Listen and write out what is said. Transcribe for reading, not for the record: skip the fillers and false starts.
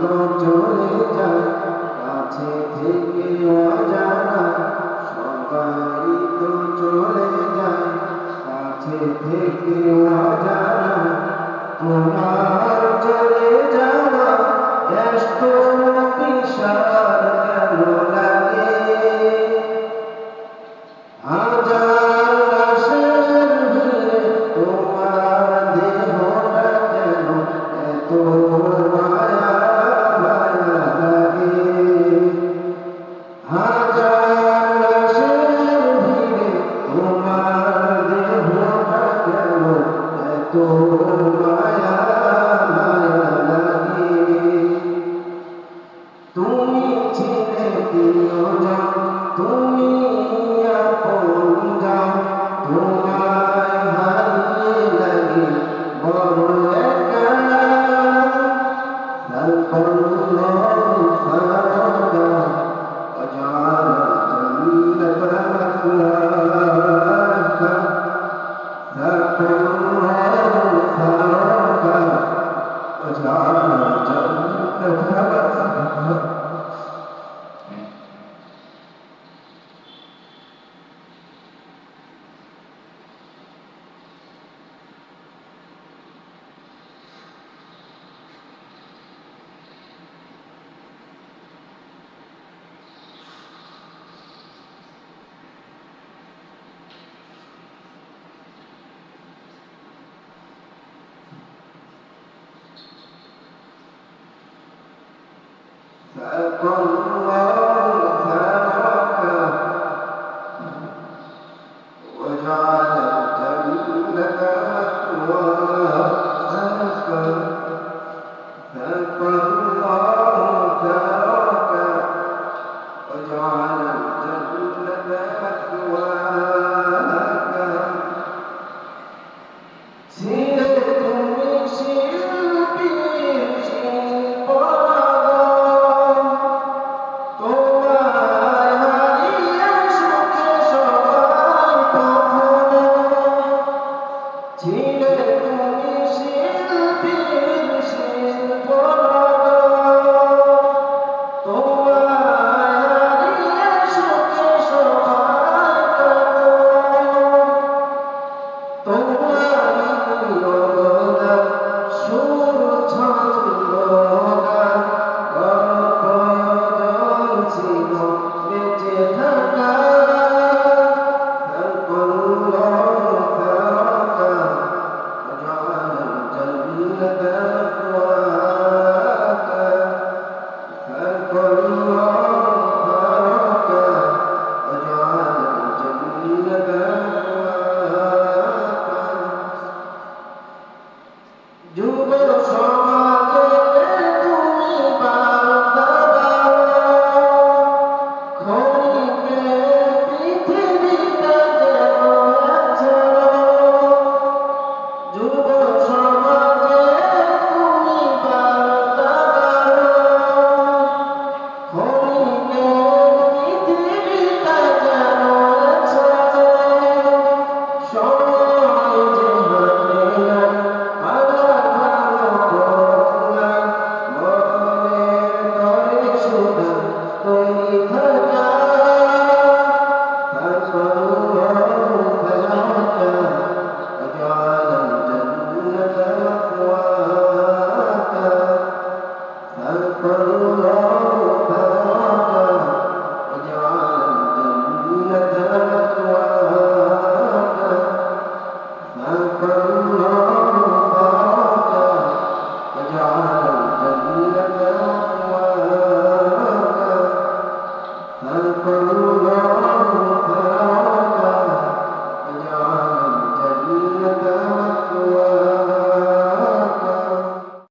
তো চলে যায় কাছে থেকে অজানা, সবাই তো চলে যায় কাছে থেকে অজানা। তোমার চলে যাওয়া এত বিষাদ কেন লাগে? হাজার লাশের ভিড়ে তোমার দেহটা কেন এত মায়া মায়া লাগে? হাজার লাশের ভিড়ে তোমার দেহটা কেন এত মায়া মায়া লাগে? তুমি ছিলে প্রিয়জন, তুমি আপনজন, তোমায় হারিয়ে লাগে বড় একা। সালফাল্লাহু ফারাকা ওয়াজআল জান্নাতা মাথওয়াকা। সালফাল্লাহু ফারাকা ওয়াজআল জান্নাতা মাথওয়াকা। فَاللَّهُ